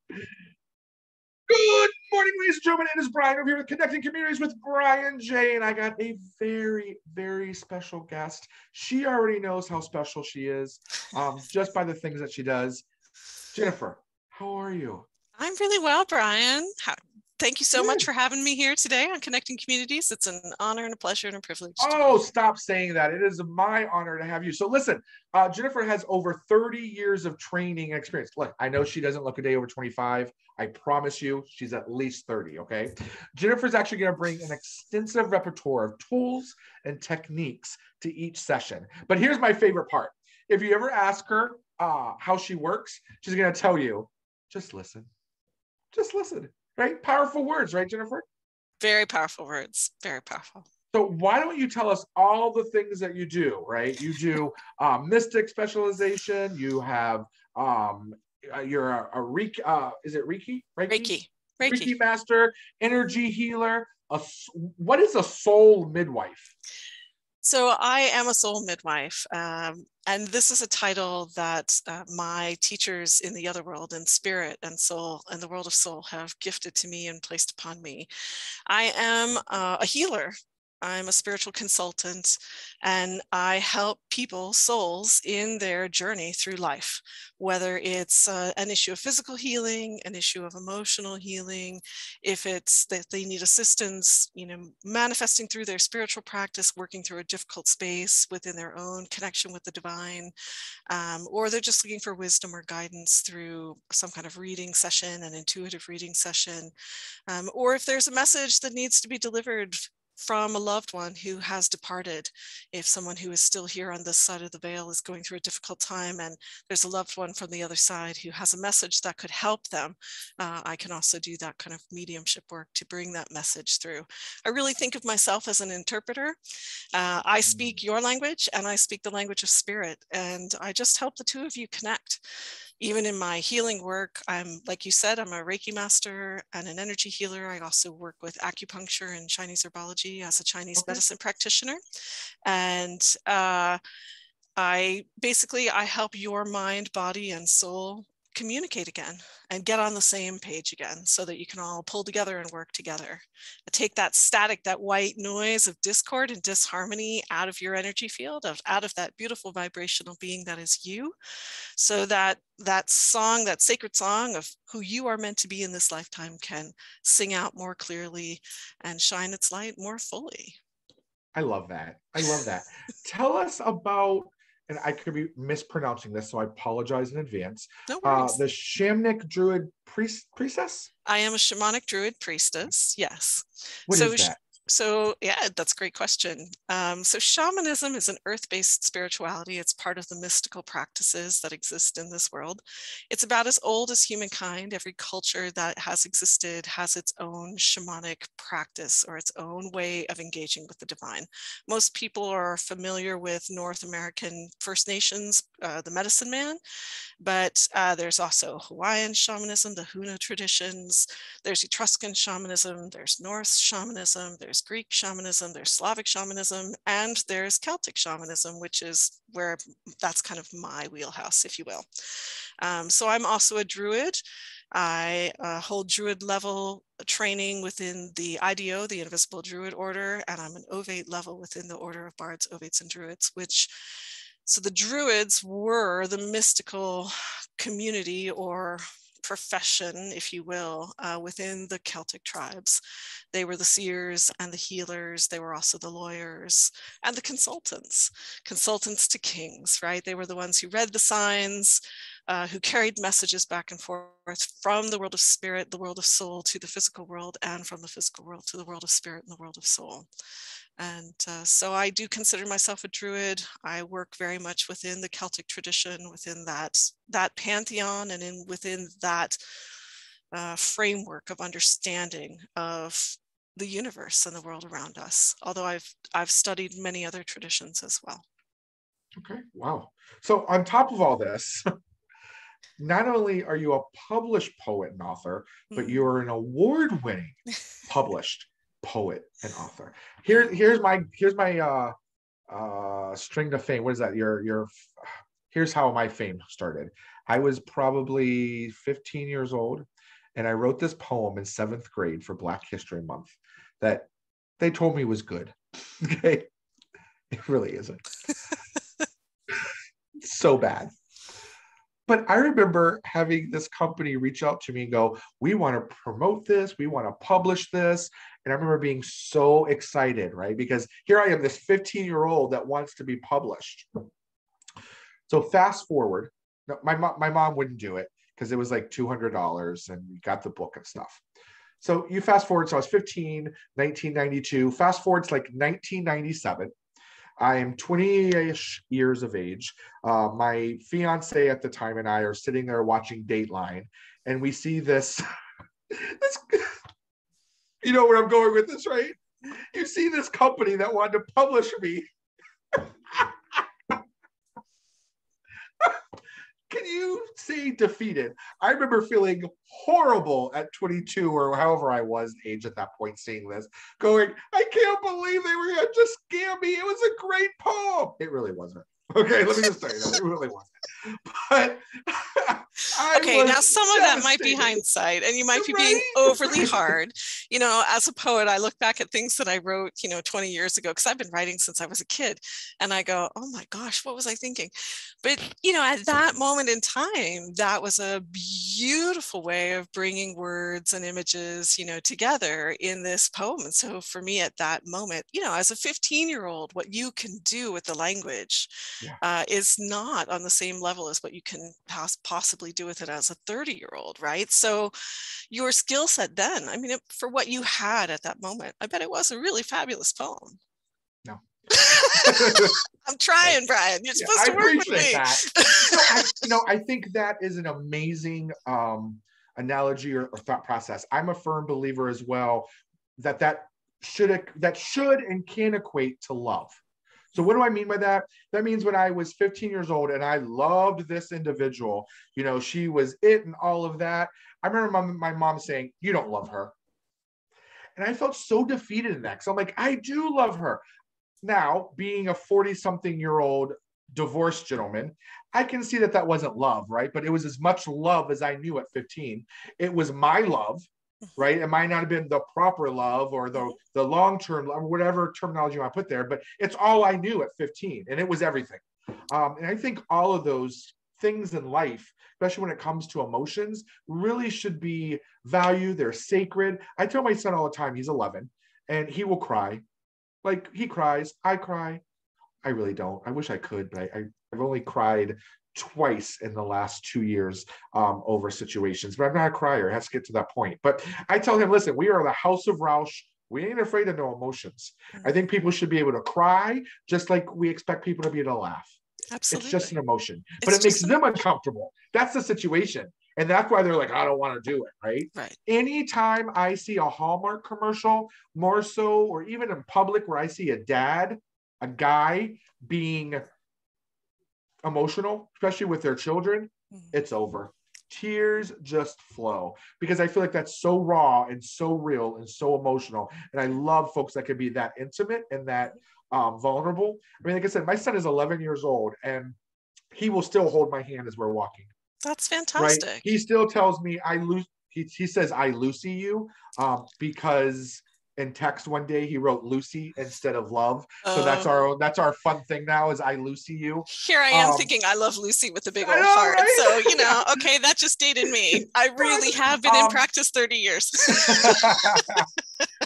Good morning, ladies and gentlemen. It is Brian over here with Connecting Communities with Brian J. And I got a very, very special guest. She already knows how special she is just by the things that she does. Jennifer, how are you? I'm really well, Brian. Thank you so much Good. for having me here today on Connecting Communities. It's an honor and a pleasure and a privilege to be Oh, here. stop saying that. It is my honor to have you. So listen, Jennifer has over 30 years of training and experience. Look, I know she doesn't look a day over 25. I promise you, she's at least 30, okay? Jennifer's actually going to bring an extensive repertoire of tools and techniques to each session. But here's my favorite part. If you ever ask her how she works, she's going to tell you, just listen. Just listen, right? Powerful words, right, Jennifer? Very powerful words, very powerful. So why don't you tell us all the things that you do, right? You do mystic specialization. You have, you're a Reiki, is it Reiki? Reiki. Reiki master, energy healer. What is a soul midwife? So I am a soul midwife, and this is a title that my teachers in the other world, in spirit and soul, and the world of soul, have gifted to me and placed upon me. I am a healer. I'm a spiritual consultant, and I help people, souls, in their journey through life, whether it's an issue of physical healing, an issue of emotional healing, if it's that they need assistance, manifesting through their spiritual practice, working through a difficult space within their own connection with the divine, or they're just looking for wisdom or guidance through some kind of reading session, an intuitive reading session, or if there's a message that needs to be delivered from a loved one who has departed. If someone who is still here on this side of the veil is going through a difficult time and there's a loved one from the other side who has a message that could help them, I can also do that kind of mediumship work to bring that message through. I really think of myself as an interpreter. I speak your language and I speak the language of spirit, and I just help the two of you connect. Even in my healing work, like you said, I'm a Reiki master and an energy healer. I also work with acupuncture and Chinese herbology as a Chinese medicine practitioner. And I help your mind, body, and soul communicate again and get on the same page again so that you can all pull together and work together. Take that static, that white noise of discord and disharmony out of your energy field, out of that beautiful vibrational being that is you, so that song, that sacred song of who you are meant to be in this lifetime, can sing out more clearly and shine its light more fully. I love that. I love that. Tell us about, and I could be mispronouncing this, so I apologize in advance. No worries. The Shamanic Druid Priestess? I am a shamanic druid priestess, yes. What is that? So yeah, that's a great question. So shamanism is an earth-based spirituality. It's part of the mystical practices that exist in this world. It's about as old as humankind. Every culture that has existed has its own shamanic practice or its own way of engaging with the divine. Most people are familiar with North American First Nations, the medicine man, but there's also Hawaiian shamanism, the Huna traditions. There's Etruscan shamanism, there's Norse shamanism, there's Greek shamanism, there's Slavic shamanism, and there's Celtic shamanism, which is where that's kind of my wheelhouse, if you will. So I'm also a druid. I hold druid level training within the IDO, the Invisible Druid Order, and I'm an Ovate level within the Order of Bards, Ovates, and Druids, so the Druids were the mystical community or profession, if you will, within the Celtic tribes. They were the seers and the healers. They were also the lawyers and the consultants to kings, right? They were the ones who read the signs, who carried messages back and forth from the world of spirit, the world of soul, to the physical world, and from the physical world to the world of spirit and the world of soul. And so I do consider myself a druid. I work very much within the Celtic tradition, within that pantheon, and within that framework of understanding of the universe and the world around us. Although I've studied many other traditions as well. Okay, wow. So on top of all this, not only are you a published poet and author, but you're an award-winning published poet and author. Here's my string to fame. What is that? Here's how my fame started. I was probably 15 years old, and I wrote this poem in 7th grade for Black History Month that they told me was good. Okay. It really isn't. It's so bad. But I remember having this company reach out to me and go, we want to promote this, we want to publish this. And I remember being so excited, right? Because here I am, this 15-year-old that wants to be published. So fast forward, no, my mom wouldn't do it because it was like $200 and we got the book and stuff. So you fast forward, so I was 15, 1992, fast forward to like 1997. I am 20-ish years of age. My fiance at the time and I are sitting there watching Dateline, and we see this, this, you know where I'm going with this, right? You see this company that wanted to publish me. Can you say defeated? I remember feeling horrible at 22 or however I was age at that point, seeing this, going, I can't believe they were going to just scam me. It was a great poem. It really wasn't. Okay, let me just tell you that. It really wasn't. But okay, now some of that might be hindsight, and you might be being overly hard. You know, as a poet, I look back at things that I wrote, 20 years ago, because I've been writing since I was a kid, and I go, oh my gosh, what was I thinking? But, at that moment in time, that was a beautiful way of bringing words and images, together in this poem. And so for me at that moment, as a 15-year-old, what you can do with the language is not on the same level as what you can possibly do with it as a 30-year-old, right? So your skill set then, for what you had at that moment, I bet it was a really fabulous poem. No. I'm trying, Brian. You're supposed to work with me. That. I think that is an amazing analogy or thought process. I'm a firm believer as well that should and can equate to love. So what do I mean by that? That means when I was 15 years old and I loved this individual, she was it and all of that. I remember my mom saying, you don't love her. And I felt so defeated in that because I'm like, I do love her. Now, being a 40-something-year-old divorced gentleman, I can see that wasn't love, right? But it was as much love as I knew at 15. It was my love, right? It might not have been the proper love or the long-term love, whatever terminology you want to put there, but it's all I knew at 15, and it was everything. And I think all of those things in life, especially when it comes to emotions, really should be valued. They're sacred. I tell my son all the time, he's 11, and he will cry. Like, he cries, I cry. I really don't. I wish I could, but I've only cried twice in the last 2 years over situations, but I'm not a crier. It has to get to that point. But I tell him, listen, we are the house of Roush. We ain't afraid of no emotions. I think people should be able to cry just like we expect people to be able to laugh. Absolutely. It's just an emotion, but it makes them uncomfortable. That's the situation. And that's why they're like, I don't want to do it, right? Right. Anytime I see a Hallmark commercial, more so, or even in public where I see a guy being emotional, especially with their children, it's over. Tears just flow because I feel like that's so raw and so real and so emotional. And I love folks that can be that intimate and that vulnerable. Like I said, my son is 11 years old and he will still hold my hand as we're walking. That's fantastic. Right? He still tells me he says I Lucy you because in text one day he wrote Lucy instead of love. So that's our fun thing now is I Lucy you. Here I am thinking I love Lucy with a big old heart. Right? So, okay, that just dated me. I really have been in practice 30 years.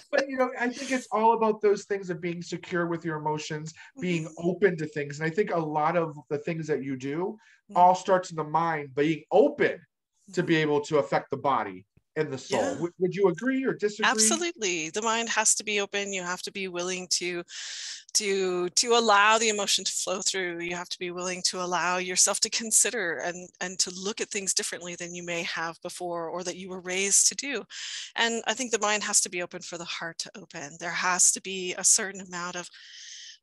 But I think it's all about those things of being secure with your emotions, being open to things. And I think a lot of the things that you do all starts in the mind, being open to be able to affect the body and the soul. Yeah. Would you agree or disagree? Absolutely. The mind has to be open. You have to be willing to allow the emotion to flow through. You have to be willing to allow yourself to consider and to look at things differently than you may have before or that you were raised to do. And I think the mind has to be open for the heart to open. There has to be a certain amount of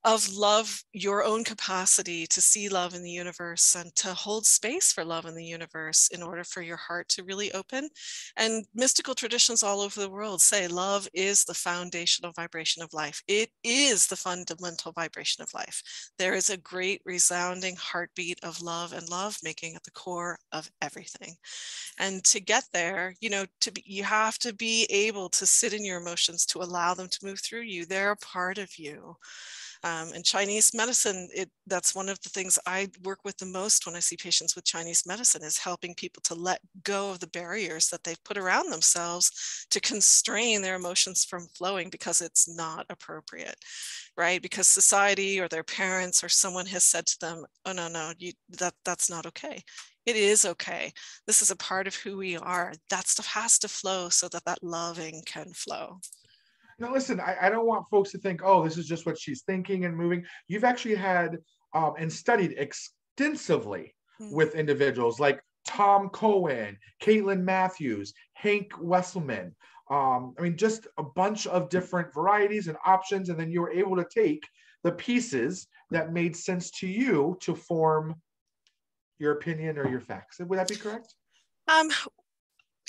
of love, your own capacity to see love in the universe and to hold space for love in the universe in order for your heart to really open. And mystical traditions all over the world say love is the foundational vibration of life. It is the fundamental vibration of life. There is a great resounding heartbeat of love and love making at the core of everything. And to get there, you have to be able to sit in your emotions, to allow them to move through you. They're a part of you. In Chinese medicine, that's one of the things I work with the most when I see patients with Chinese medicine, is helping people to let go of the barriers that they've put around themselves to constrain their emotions from flowing because it's not appropriate, right? Because society or their parents or someone has said to them, oh, no, that's not okay. It is okay. This is a part of who we are. That stuff has to flow so that that loving can flow. Now, listen, I don't want folks to think, oh, this is just what she's thinking and moving. You've actually had and studied extensively with individuals like Tom Cohen, Caitlin Matthews, Hank Wesselman. I mean, just a bunch of different varieties and options. And then you were able to take the pieces that made sense to you to form your opinion or your facts. Would that be correct?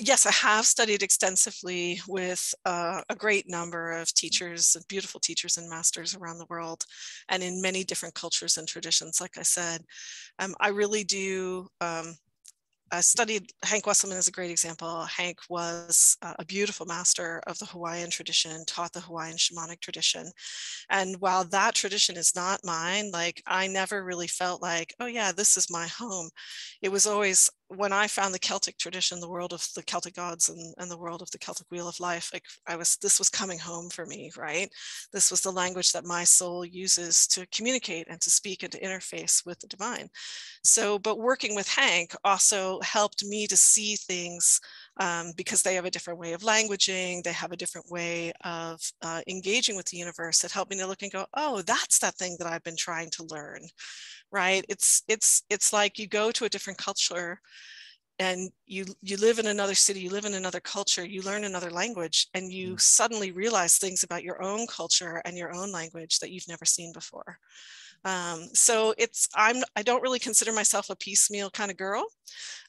Yes, I have studied extensively with a great number of teachers, beautiful teachers and masters around the world, and in many different cultures and traditions. Like I said, I really do. I studied, Hank Wesselman is a great example. Hank was a beautiful master of the Hawaiian tradition, taught the Hawaiian shamanic tradition. And while that tradition is not mine, like I never really felt like, oh yeah, this is my home. It was always, when I found the Celtic tradition, the world of the Celtic gods and the world of the Celtic wheel of life, like this was coming home for me, right? This was the language that my soul uses to communicate and to speak and to interface with the divine. So, but working with Hank also helped me to see things because they have a different way of languaging, they have a different way of engaging with the universe, that helped me to look and go, oh, that's that thing that I've been trying to learn, right? It's like you go to a different culture and you live in another city, you live in another culture, you learn another language, and you suddenly realize things about your own culture and your own language that you've never seen before. So I don't really consider myself a piecemeal kind of girl.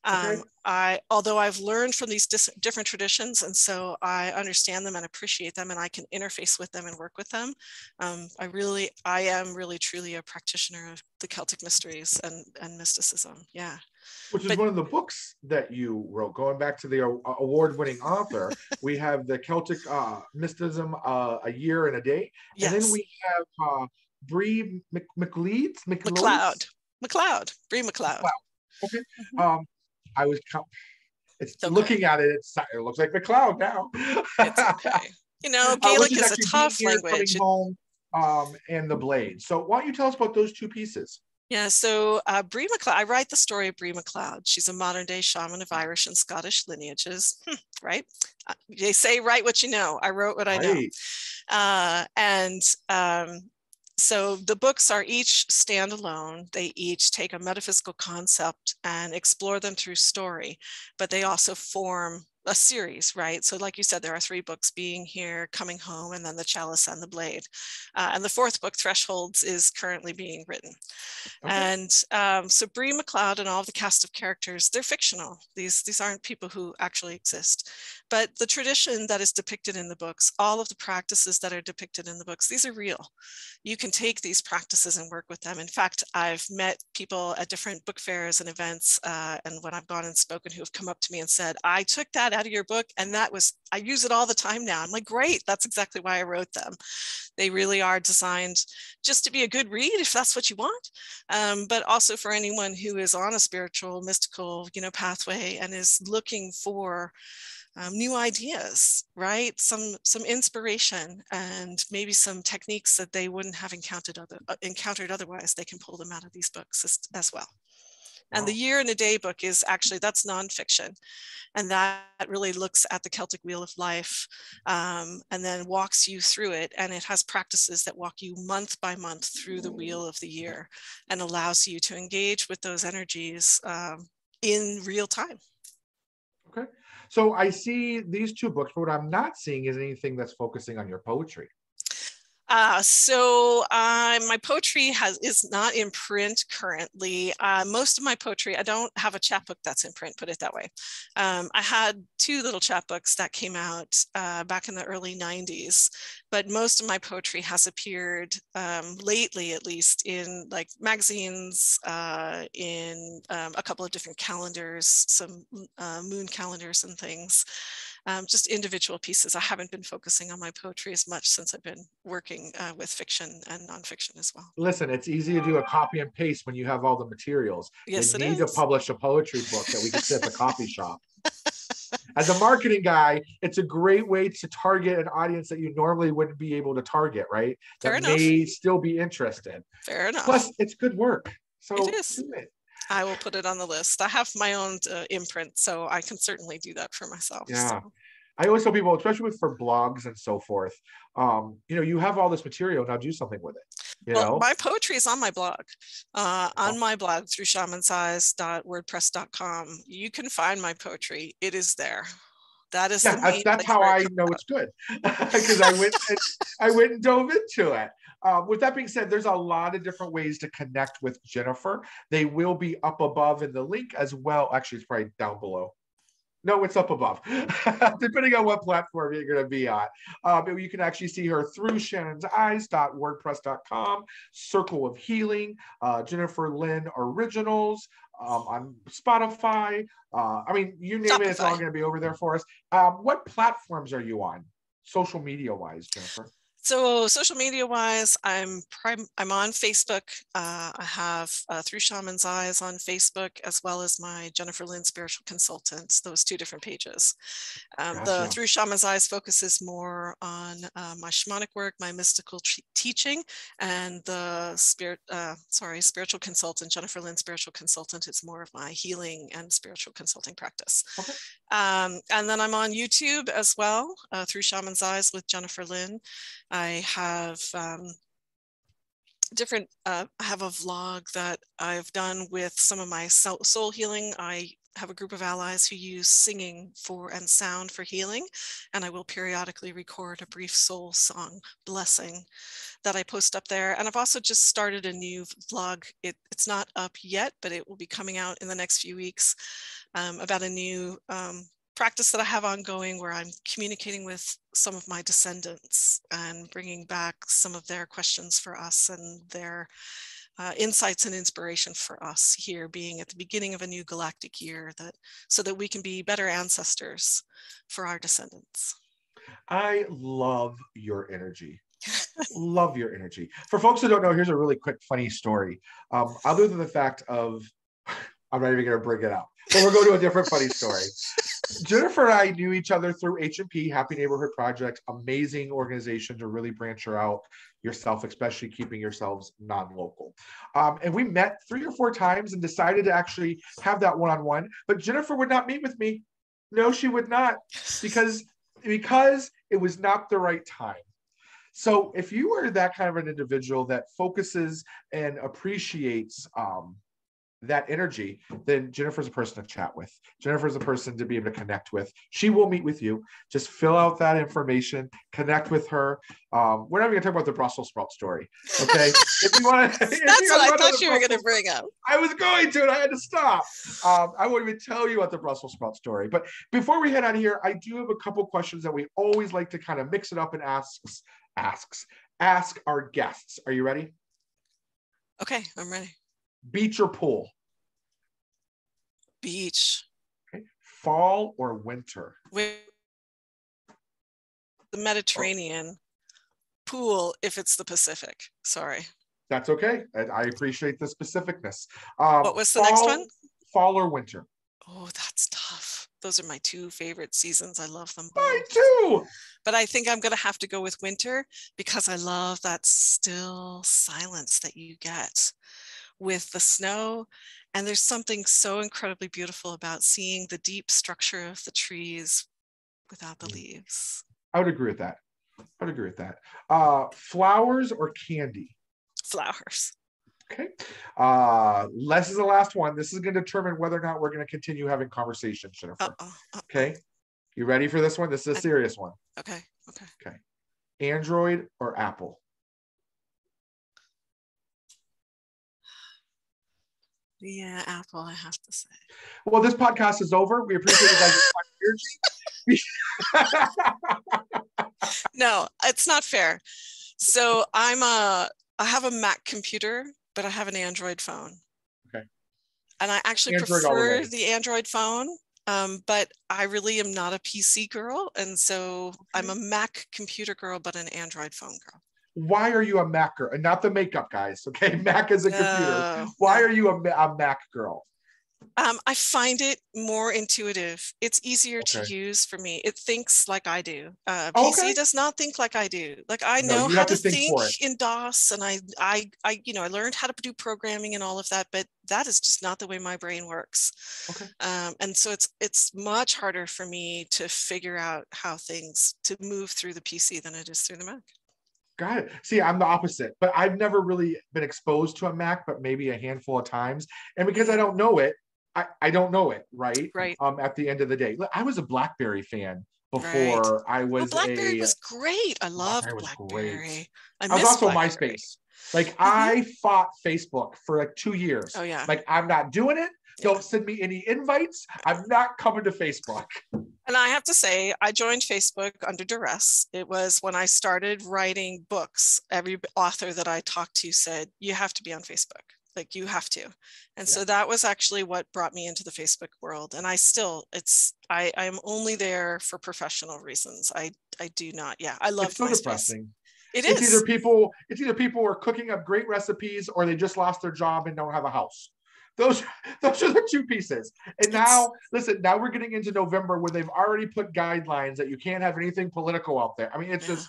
Okay. Although I've learned from these different traditions, and so I understand them and appreciate them, and I can interface with them and work with them. I am really truly a practitioner of the Celtic mysteries and mysticism. Yeah. Which is But one of the books that you wrote. Going back to the award-winning author, we have the Celtic Mysticism, A Year and a Day, and then yes, we have Bree McLeod's. Bree McLeod. Okay. Mhm. Um, I was it's It's okay. looking at it. It looks like McLeod now. It's okay. Which Gaelic is is a actually being tough here, coming language. home, and the Blade. So why don't you tell us about those two pieces? Yeah, so Bree McLeod, I write the story of Bree McLeod. She's a modern day shaman of Irish and Scottish lineages, right? They say, write what you know. I wrote what I know. Right. And so the books are each standalone. They each take a metaphysical concept and explore them through story, but they also form a series, right? So like you said, there are 3 books, Being Here, Coming Home, and then The Chalice and the Blade. And the 4th book, Thresholds, is currently being written. Okay. And so Bree McLeod and all of the cast of characters, they're fictional. These aren't people who actually exist. But the tradition that is depicted in the books, all of the practices that are depicted in the books, these are real. You can take these practices and work with them. In fact, I've met people at different book fairs and events, and when I've gone and spoken, who have come up to me and said, I took that out of your book and I use it all the time now. I'm like, great, that's exactly why I wrote them. They really are designed just to be a good read if that's what you want, but also for anyone who is on a spiritual, mystical, pathway and is looking for new ideas, right? Some inspiration and maybe some techniques that they wouldn't have encountered otherwise. They can pull them out of these books as well. And the Wow. Year and a Day book is actually, that's nonfiction. And that really looks at the Celtic wheel of life and then walks you through it. And it has practices that walk you month by month through the wheel of the year and allows you to engage with those energies in real time. Okay. So I see these two books, but what I'm not seeing is anything that's focusing on your poetry. My poetry is not in print currently. Most of my poetry, I don't have a chapbook that's in print, put it that way. I had two little chapbooks that came out back in the early 90s, but most of my poetry has appeared lately, at least, in like magazines, in a couple of different calendars, some moon calendars and things. Just individual pieces. I haven't been focusing on my poetry as much since I've been working with fiction and nonfiction as well. Listen, it's easy to do a copy and paste when you have all the materials. You Yes, it need to is. publish a poetry book that we can sit at the coffee shop. As a marketing guy, it's a great way to target an audience that you normally wouldn't be able to target, right? Fair That enough. may still be interested. Fair enough. Plus, it's good work. It So is. do it. I will put it on the list. I have my own imprint, so I can certainly do that for myself. Yeah. So. I always tell people, especially with for blogs and so forth, you have all this material, now do something with it. Well, my poetry is on my blog. On my blog through shamanseyes.wordpress.com. You can find my poetry. It is there. That is that's how I know it's good, because I went and dove into it. With that being said, there's a lot of different ways to connect with Jennifer. They will be up above in the link as well. Actually, it's probably down below. No, it's up above, depending on what platform you're going to be on. You can actually see her through shannonseyes.wordpress.com, Circle of Healing, Jennifer Lynn Originals, on Spotify. You name it, it's all going to be over there for us. What platforms are you on, social media-wise, Jennifer? So social media wise, I'm on Facebook. I have Through Shaman's Eyes on Facebook, as well as my Jennifer Lynn Spiritual Consultants, those two different pages. Gotcha. The Through Shaman's Eyes focuses more on my shamanic work, my mystical teaching, and the Spiritual Consultant, Jennifer Lynn Spiritual Consultant, is more of my healing and spiritual consulting practice. Okay. And then I'm on YouTube as well, Through Shaman's Eyes with Jennifer Lynn. I have I have a vlog that I've done with some of my soul healing. I have a group of allies who use singing and sound for healing, and I will periodically record a brief soul song blessing that I post up there. And I've also just started a new vlog. It's not up yet, but it will be coming out in the next few weeks, about a new practice that I have ongoing, where I'm communicating with some of my descendants and bringing back some of their questions for us and their insights and inspiration for us here, being at the beginning of a new galactic year, so that we can be better ancestors for our descendants. I love your energy. Love your energy. For folks who don't know, here's a really quick, funny story. Other than the fact of, I'm not even going to bring it up, but we're going to a different funny story. Jennifer and I knew each other through H&P, Happy Neighborhood Project, amazing organization to really branch out yourself, especially keeping yourselves non-local. And we met 3 or 4 times and decided to actually have that one-on-one, but Jennifer would not meet with me. No, she would not, because it was not the right time. So if you are that kind of an individual that focuses and appreciates that energy, then Jennifer's a person to chat with. Jennifer's a person to be able to connect with. She will meet with you. Just fill out that information, connect with her. We're not even going to talk about the Brussels sprout story, okay? If you want to, that's what I thought you were going to bring up. I was going to, and I had to stop. I won't even tell you about the Brussels sprout story. But before we head out of here, I do have a couple questions that we always like to kind of mix it up and ask our guests. Are you ready? Okay, I'm ready. Beach or pool? Beach. Okay. Fall or winter? The Mediterranean. Pool if it's the Pacific. Sorry. That's okay. I appreciate the specificness. What was the next one? Fall or winter? Oh, that's tough. Those are my 2 favorite seasons. I love them both. Mine too. But I think I'm going to have to go with winter, because I love that still silence that you get with the snow. And there's something so incredibly beautiful about seeing the deep structure of the trees without the leaves. I would agree with that. Flowers or candy? Flowers. Okay. This is the last one. This is going to determine whether or not we're going to continue having conversations, Jennifer. Okay. You ready for this one? This is a serious one. Okay. Android or Apple? Yeah, Apple, I have to say. Well, this podcast is over. We appreciate you guys' energy. No, it's not fair. So I have a Mac computer, but I have an Android phone. Okay. And I actually Android all the prefer way. the Android phone, but I really am not a PC girl. And so I'm a Mac computer girl, but an Android phone girl. Why are you a Mac girl? And not the makeup guys, okay? Mac is a computer. Why No. are you a Mac girl? I find it more intuitive. It's easier to Okay. use for me. It thinks like I do. Okay. PC does not think like I do. Like I No, know you how have to to think think for it. in DOS, and I learned how to do programming and all of that, but that is just not the way my brain works. Okay. And so it's much harder for me to figure out how things to move through the PC than it is through the Mac. Got it. See, I'm the opposite, but I've never really been exposed to a Mac, but maybe a handful of times. And because I don't know it, I don't know it, right? Right. At the end of the day, I was a BlackBerry fan Right. before I Oh, was BlackBerry a was great. I loved BlackBerry was great. BlackBerry. I I was miss also BlackBerry. MySpace. Like I fought Facebook for like 2 years. Oh yeah. Like I'm not doing it. Yeah. Don't send me any invites. I'm not coming to Facebook. And I have to say, I joined Facebook under duress. It was when I started writing books. Every author that I talked to said, you have to be on Facebook. Like you have to. And so that was actually what brought me into the Facebook world. And I'm only there for professional reasons. I do not. Yeah, I love It's so MySpace. depressing. It It's is. either people are cooking up great recipes or they just lost their job and don't have a house. Those are the two pieces. And now, listen, now we're getting into November where they've already put guidelines that you can't have anything political out there. I mean, it's just.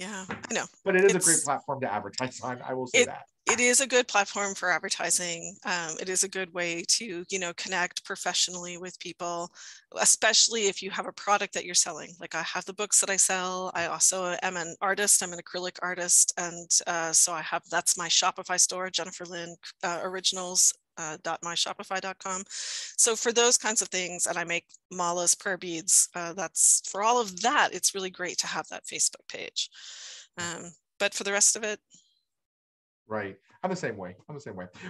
Yeah, I know. But it is a great platform to advertise on. I will say that. It is a good platform for advertising. It is a good way to, connect professionally with people, especially if you have a product that you're selling. Like I have the books that I sell. I also am an artist. I'm an acrylic artist. And so that's my Shopify store, Jennifer Lynn Originals. .myshopify.com. So for those kinds of things, and I make malas, prayer beads, that's for all of that, it's really great to have that Facebook page. But for the rest of it, right. I'm the same way.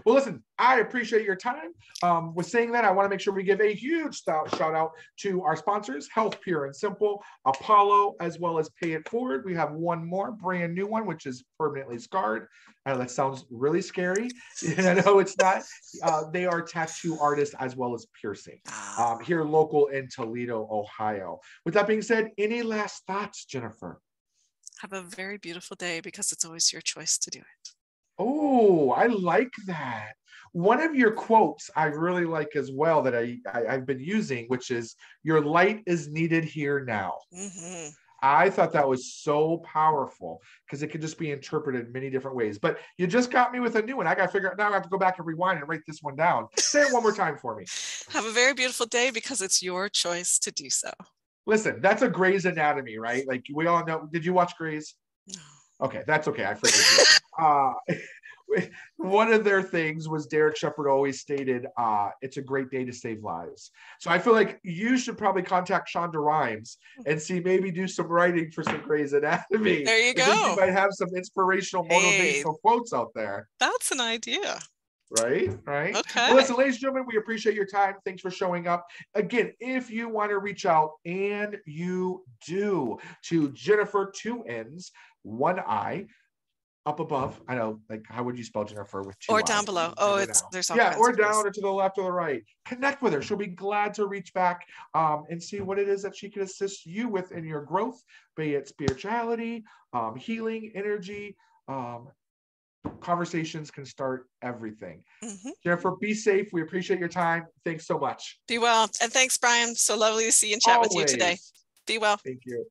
Well, listen, I appreciate your time. With saying that, I want to make sure we give a huge shout out to our sponsors, Health Pure and Simple, Apollo, as well as Pay It Forward. We have one more brand new one, which is Permanently Scarred. I know that sounds really scary. And I know it's not. They are tattoo artists as well as piercing here local in Toledo, Ohio. With that being said, any last thoughts, Jennifer? Have a very beautiful day because it's always your choice to do it. Oh, I like that. One of your quotes I really like as well that I've been using, which is, your light is needed here now. Mm-hmm. I thought that was so powerful because it could just be interpreted many different ways. But you just got me with a new one. I got to figure out now. I have to go back and rewind and write this one down. Say it one more time for me. Have a very beautiful day because it's your choice to do so. Listen, that's a Grey's Anatomy, right? Like we all know. Did you watch Grey's? No. Okay, that's okay. I forget. One of their things was Derek Shepherd always stated, it's a great day to save lives. So I feel like you should probably contact Shonda Rhimes and maybe do some writing for some Grey's Anatomy. There you go. You might have some inspirational, motivational quotes out there. That's an idea. Right. Okay. Well, listen, ladies and gentlemen, we appreciate your time. Thanks for showing up. Again, if you want to reach out, and you do, to Jennifer, 2 N's, 1 I, up above. I know, like, how would you spell Jennifer with 2 or I's? down below? Oh, there's all kinds or of down ways. or to the left or the right. Connect with her. She'll be glad to reach back and see what it is that she can assist you with in your growth, be it spirituality, healing, energy. Conversations can start everything. Mm-hmm. Jennifer, be safe. We appreciate your time. Thanks so much. Be well. And thanks, Brian. So lovely to see and chat with you today. Be well. Thank you.